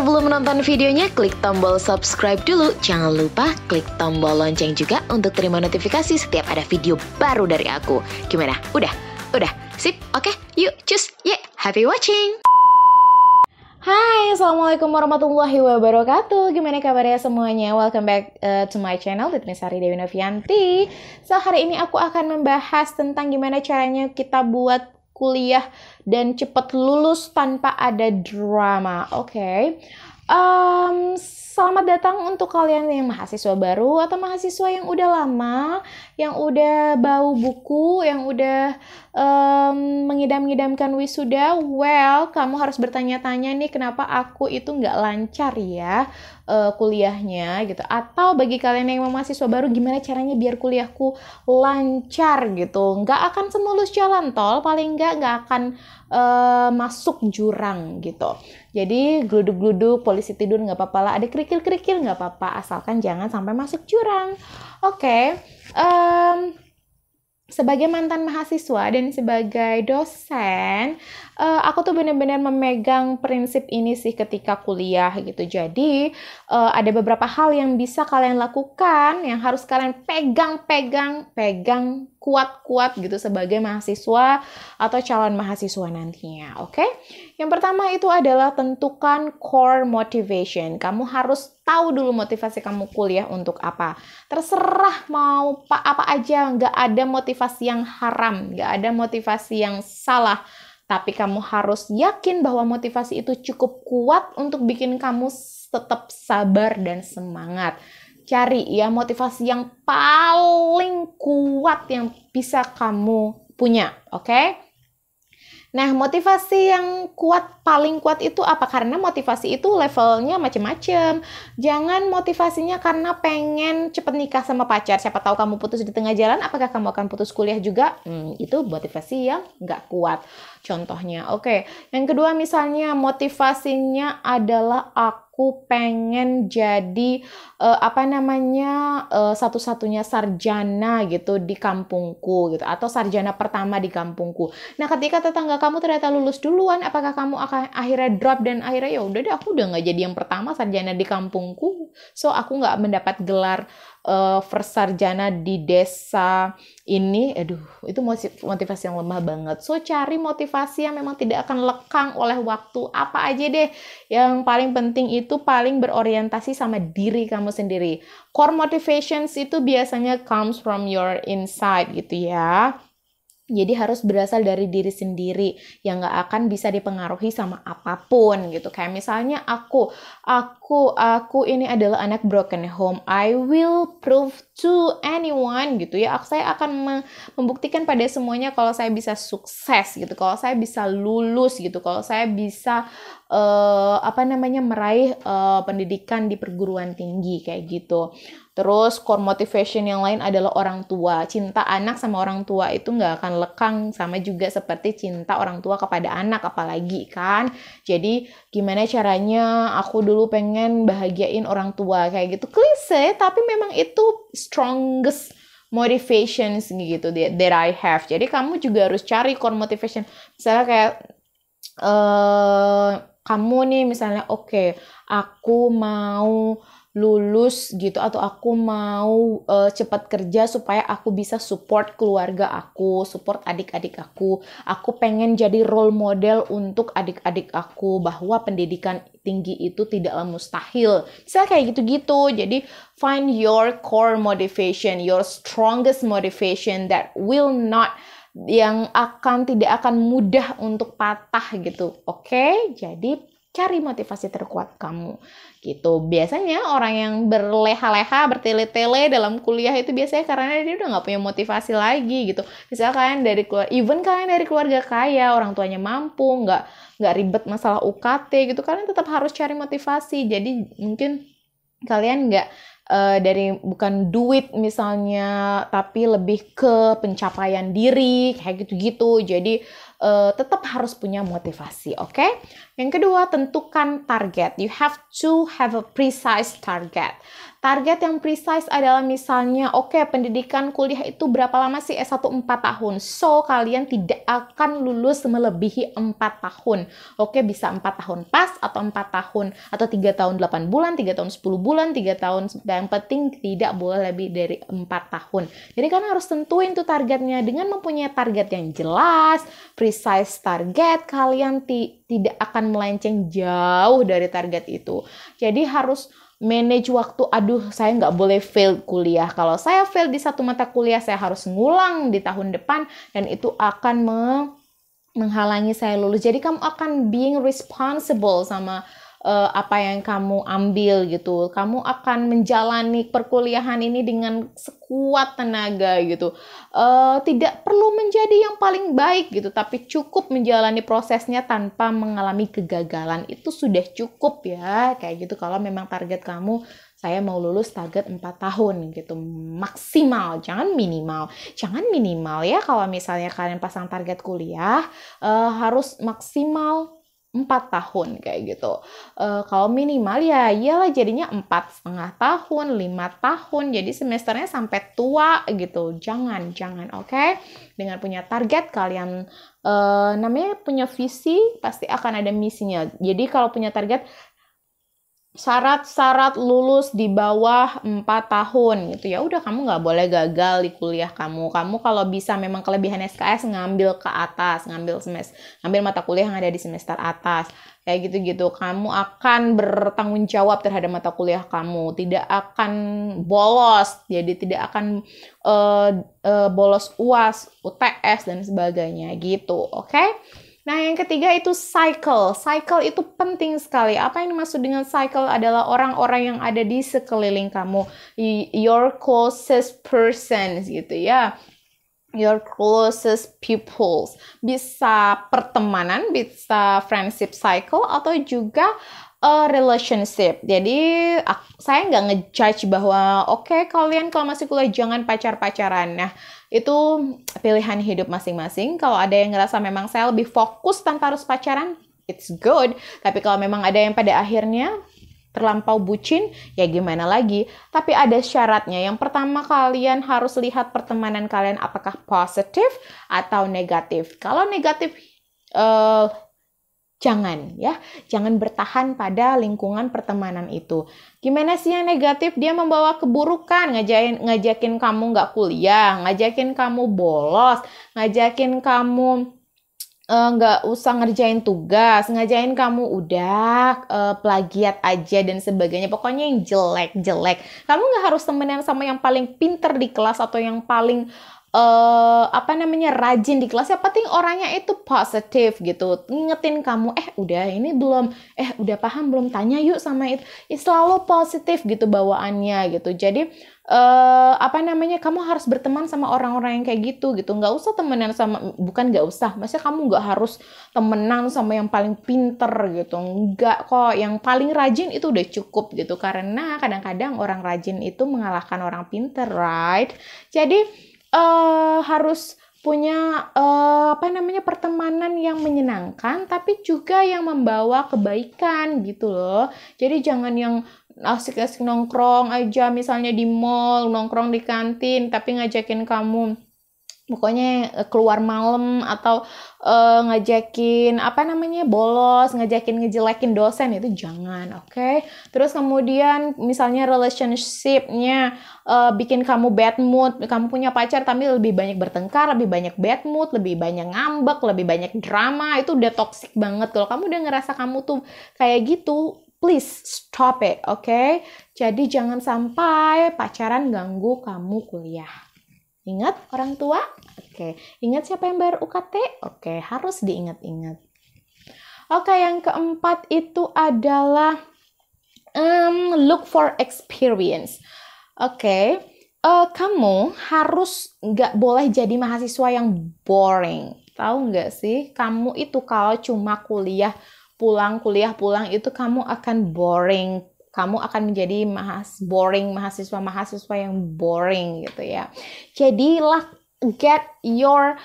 Sebelum menonton videonya, klik tombol subscribe dulu. Jangan lupa klik tombol lonceng juga untuk terima notifikasi setiap ada video baru dari aku. Gimana? Udah? Sip? Oke, yuk, cus, yeah, happy watching! Hai, Assalamualaikum warahmatullahi wabarakatuh. Gimana kabarnya semuanya? Welcome back to my channel, Sari Dewi Novianti. So, hari ini aku akan membahas tentang gimana caranya kita buat kuliah dan cepat lulus tanpa ada drama. Oke. Selamat datang untuk kalian yang mahasiswa baru atau mahasiswa yang udah lama, yang udah bau buku, yang udah mengidam-ngidamkan wisuda. Well, kamu harus bertanya-tanya nih, kenapa aku itu nggak lancar ya kuliahnya gitu. Atau bagi kalian yang mahasiswa baru, gimana caranya biar kuliahku lancar gitu. Nggak akan semulus jalan tol, paling nggak akan masuk jurang gitu. Jadi gluduk-gluduk, polisi tidur nggak apa-apa lah, ada kerikil-kerikil nggak apa-apa, asalkan jangan sampai masuk jurang. Oke. Sebagai mantan mahasiswa dan sebagai dosen, aku tuh benar-benar memegang prinsip ini sih ketika kuliah gitu. Jadi ada beberapa hal yang bisa kalian lakukan, yang harus kalian pegang kuat-kuat gitu sebagai mahasiswa atau calon mahasiswa nantinya. Oke? Yang pertama itu adalah tentukan core motivation. Kamu harus tahu dulu motivasi kamu kuliah untuk apa. Terserah mau apa aja, nggak ada motivasi yang haram, nggak ada motivasi yang salah. Tapi kamu harus yakin bahwa motivasi itu cukup kuat untuk bikin kamu tetap sabar dan semangat. Cari ya motivasi yang paling kuat yang bisa kamu punya, oke? Nah, motivasi yang paling kuat itu apa? Karena motivasi itu levelnya macam-macam. Jangan motivasinya karena pengen cepet nikah sama pacar. Siapa tahu kamu putus di tengah jalan, apakah kamu akan putus kuliah juga? Itu motivasi yang nggak kuat. Contohnya, oke. Yang kedua misalnya motivasinya adalah aku pengen jadi satu-satunya sarjana gitu di kampungku gitu, atau sarjana pertama di kampungku. Nah, ketika tetangga kamu ternyata lulus duluan, apakah kamu akan akhirnya drop dan akhirnya ya udah deh, aku udah nggak jadi yang pertama sarjana di kampungku, so aku nggak mendapat gelar first sarjana di desa ini. Aduh, itu motivasi yang lemah banget. So, cari motivasi yang memang tidak akan lekang oleh waktu. Apa aja deh yang paling penting itu paling berorientasi sama diri kamu sendiri. Core motivations itu biasanya comes from your inside gitu ya. Jadi harus berasal dari diri sendiri yang gak akan bisa dipengaruhi sama apapun gitu. Kayak misalnya aku ini adalah anak broken home. I will prove to anyone gitu ya. Saya akan membuktikan pada semuanya kalau saya bisa sukses gitu. Kalau saya bisa lulus gitu. Kalau saya bisa meraih pendidikan di perguruan tinggi kayak gitu. Terus core motivation yang lain adalah orang tua. Cinta anak sama orang tua itu nggak akan lekang, sama juga seperti cinta orang tua kepada anak apalagi kan. Jadi gimana caranya aku dulu pengen bahagiain orang tua kayak gitu. Klise, tapi memang itu strongest motivations gitu that I have. Jadi kamu juga harus cari core motivation. Misalnya kayak kamu nih misalnya oke, aku mau lulus gitu, atau aku mau cepat kerja supaya aku bisa support keluarga aku, support adik-adik aku pengen jadi role model untuk adik-adik aku bahwa pendidikan tinggi itu tidaklah mustahil. Misalnya kayak gitu-gitu. Jadi find your core motivation, your strongest motivation that will not, yang tidak akan mudah untuk patah gitu. Oke? Jadi cari motivasi terkuat kamu gitu. Biasanya orang yang berleha-leha, bertele-tele dalam kuliah itu biasanya karena dia udah nggak punya motivasi lagi gitu. Misalnya kalian dari keluarga kaya, orang tuanya mampu, nggak ribet masalah UKT gitu, kalian tetap harus cari motivasi. Jadi mungkin kalian nggak bukan duit misalnya, tapi lebih ke pencapaian diri kayak gitu-gitu. Jadi tetap harus punya motivasi, oke? Yang kedua, tentukan target. You have to have a precise target. Target yang precise adalah misalnya, oke, pendidikan kuliah itu berapa lama sih? S1 4 tahun. So, kalian tidak akan lulus melebihi 4 tahun. Oke, bisa 4 tahun pas, atau 4 tahun, atau 3 tahun 8 bulan, 3 tahun 10 bulan, 3 tahun, yang penting tidak boleh lebih dari 4 tahun. Jadi kan harus tentuin tuh targetnya. Dengan mempunyai target yang jelas, precise target, kalian tidak akan melenceng jauh dari target itu. Jadi harus manage waktu. Aduh, saya nggak boleh fail kuliah. Kalau saya fail di satu mata kuliah, saya harus ngulang di tahun depan, dan itu akan menghalangi saya lulus. Jadi kamu akan being responsible sama apa yang kamu ambil gitu. Kamu akan menjalani perkuliahan ini dengan sekuat tenaga gitu. Tidak perlu menjadi yang paling baik gitu, tapi cukup menjalani prosesnya tanpa mengalami kegagalan. Itu sudah cukup ya, kayak gitu. Kalau memang target kamu, saya mau lulus target 4 tahun gitu, maksimal, jangan minimal. Jangan minimal ya, kalau misalnya kalian pasang target kuliah, harus maksimal 4 tahun kayak gitu. Kalau minimal ya iyalah jadinya 4,5 tahun, 5 tahun, jadi semesternya sampai tua gitu. Jangan, oke? Dengan punya target, kalian namanya punya visi, pasti akan ada misinya. Jadi kalau punya target, syarat lulus di bawah 4 tahun gitu, ya udah, kamu nggak boleh gagal di kuliah kamu. Kalau bisa, memang kelebihan SKS, ngambil ke atas, ngambil mata kuliah yang ada di semester atas kayak gitu-gitu. Kamu akan bertanggung jawab terhadap mata kuliah kamu, tidak akan bolos, jadi tidak akan bolos UAS, UTS dan sebagainya gitu, oke? Nah, yang ketiga itu cycle. Cycle itu penting sekali. Apa yang dimaksud dengan cycle adalah orang-orang yang ada di sekeliling kamu. Your closest persons gitu ya. Your closest people. Bisa pertemanan, bisa friendship cycle, atau juga relationship. Jadi saya nggak ngejudge bahwa oke, kalian kalau masih kuliah jangan pacaran. Nah, itu pilihan hidup masing-masing. Kalau ada yang ngerasa memang saya lebih fokus tanpa harus pacaran, it's good. Tapi kalau memang ada yang pada akhirnya terlampau bucin, ya gimana lagi. Tapi ada syaratnya. Yang pertama, kalian harus lihat pertemanan kalian apakah positif atau negatif. Kalau negatif, jangan bertahan pada lingkungan pertemanan itu. Gimana sih yang negatif? Dia membawa keburukan, ngajakin kamu nggak kuliah, ngajakin kamu bolos, ngajakin kamu nggak usah ngerjain tugas, ngajakin kamu udah plagiat aja dan sebagainya. Pokoknya yang jelek. Kamu nggak harus temenan sama yang paling pinter di kelas atau yang paling rajin di kelas. Yang penting orangnya itu positif gitu, ngingetin kamu, udah ini belum, udah paham belum, tanya yuk sama itu. Selalu positif gitu bawaannya gitu. Jadi kamu harus berteman sama orang-orang yang kayak gitu. Nggak usah temenan sama, bukan nggak usah, maksudnya kamu nggak harus temenan sama yang paling pinter gitu, nggak kok. Yang paling rajin itu udah cukup gitu, karena kadang-kadang orang rajin itu mengalahkan orang pinter, right? Jadi harus punya pertemanan yang menyenangkan, tapi juga yang membawa kebaikan gitu loh. Jadi jangan yang asik-asik nongkrong aja, misalnya di mall, nongkrong di kantin, tapi ngajakin kamu pokoknya keluar malam, atau ngajakin bolos, ngajakin ngejelekin dosen, itu jangan, oke? Terus kemudian misalnya relationship-nya bikin kamu bad mood, kamu punya pacar tapi lebih banyak bertengkar, lebih banyak bad mood, lebih banyak ngambek, lebih banyak drama, itu udah toxic banget. Kalau kamu udah ngerasa kamu tuh kayak gitu, please stop it, oke? Jadi jangan sampai pacaran ganggu kamu kuliah. Ingat orang tua? Oke. Ingat siapa yang bayar UKT? Oke, harus diingat-ingat. Oke, yang keempat itu adalah look for experience. Oke. Kamu harus nggak boleh jadi mahasiswa yang boring. Tahu nggak sih? Kamu itu kalau cuma kuliah pulang itu kamu akan boring. Kamu akan menjadi mahasiswa yang boring gitu ya. Jadilah get your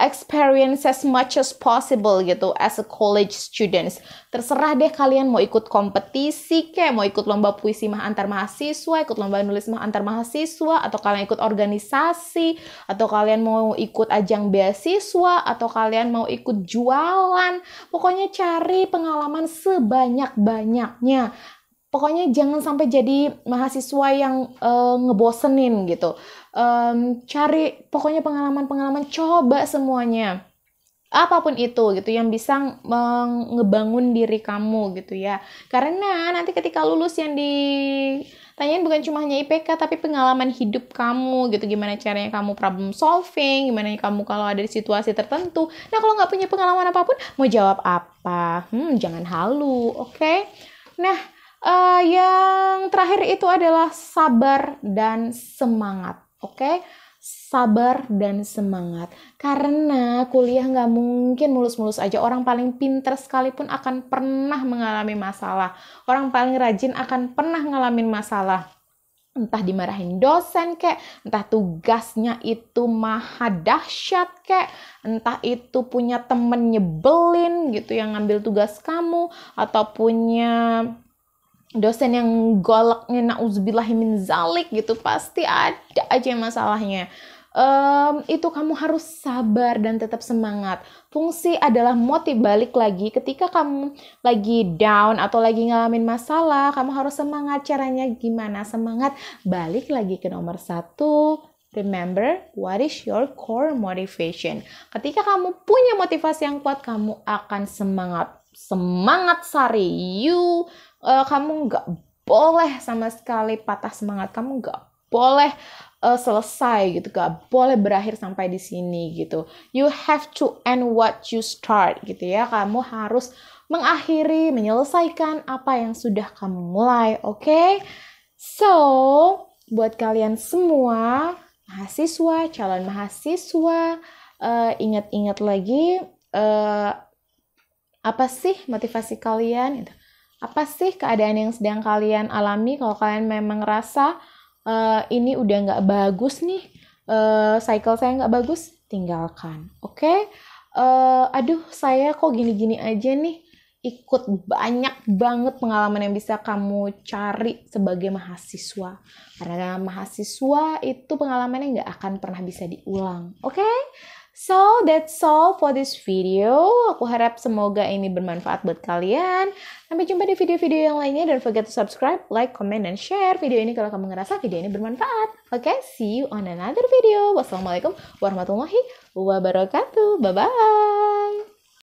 experience as much as possible gitu as a college students. Terserah deh kalian mau ikut kompetisi kayak mau ikut lomba puisi antar mahasiswa, ikut lomba nulis antar mahasiswa, atau kalian ikut organisasi, atau kalian mau ikut ajang beasiswa, atau kalian mau ikut jualan. Pokoknya cari pengalaman sebanyak-banyaknya. Pokoknya jangan sampai jadi mahasiswa yang ngebosenin gitu. Cari pokoknya pengalaman-pengalaman, coba semuanya. Apapun itu gitu yang bisa ngebangun diri kamu gitu ya. Karena nanti ketika lulus yang ditanyain bukan cuma hanya IPK tapi pengalaman hidup kamu gitu. Gimana caranya kamu problem solving, gimana kamu kalau ada di situasi tertentu. Nah, kalau nggak punya pengalaman apapun, mau jawab apa? Jangan halu, oke? Nah, yang terakhir itu adalah sabar dan semangat, oke? Sabar dan semangat. Karena kuliah nggak mungkin mulus-mulus aja. Orang paling pinter sekalipun akan pernah mengalami masalah. Orang paling rajin akan pernah ngalamin masalah. Entah dimarahin dosen kek, entah tugasnya itu maha dahsyat kek, entah itu punya temen nyebelin gitu yang ngambil tugas kamu, atau punya dosen yang goloknya na'udzubillahimin zalik gitu, pasti ada aja masalahnya. Itu kamu harus sabar dan tetap semangat. Fungsi adalah balik lagi ketika kamu lagi down atau lagi ngalamin masalah, kamu harus semangat. Caranya gimana? Semangat, balik lagi ke nomor 1. Remember, what is your core motivation? Ketika kamu punya motivasi yang kuat, kamu akan semangat. Semangat Sari, kamu nggak boleh sama sekali patah semangat, kamu nggak boleh selesai gitu, nggak boleh berakhir sampai di sini gitu. You have to end what you start gitu ya, kamu harus mengakhiri, menyelesaikan apa yang sudah kamu mulai, oke? So, buat kalian semua mahasiswa, calon mahasiswa, ingat-ingat lagi apa sih motivasi kalian? Apa sih keadaan yang sedang kalian alami? Kalau kalian memang ngerasa ini udah nggak bagus nih, cycle saya nggak bagus, tinggalkan. Oke? Aduh, saya kok gini-gini aja nih. Ikut banyak banget pengalaman yang bisa kamu cari sebagai mahasiswa. Karena mahasiswa itu pengalamannya nggak akan pernah bisa diulang. Oke? So, that's all for this video. Aku harap semoga ini bermanfaat buat kalian. Sampai jumpa di video-video yang lainnya. Don't forget to subscribe, like, comment, dan share video ini kalau kamu ngerasa video ini bermanfaat. Oke, see you on another video. Wassalamualaikum warahmatullahi wabarakatuh. Bye-bye.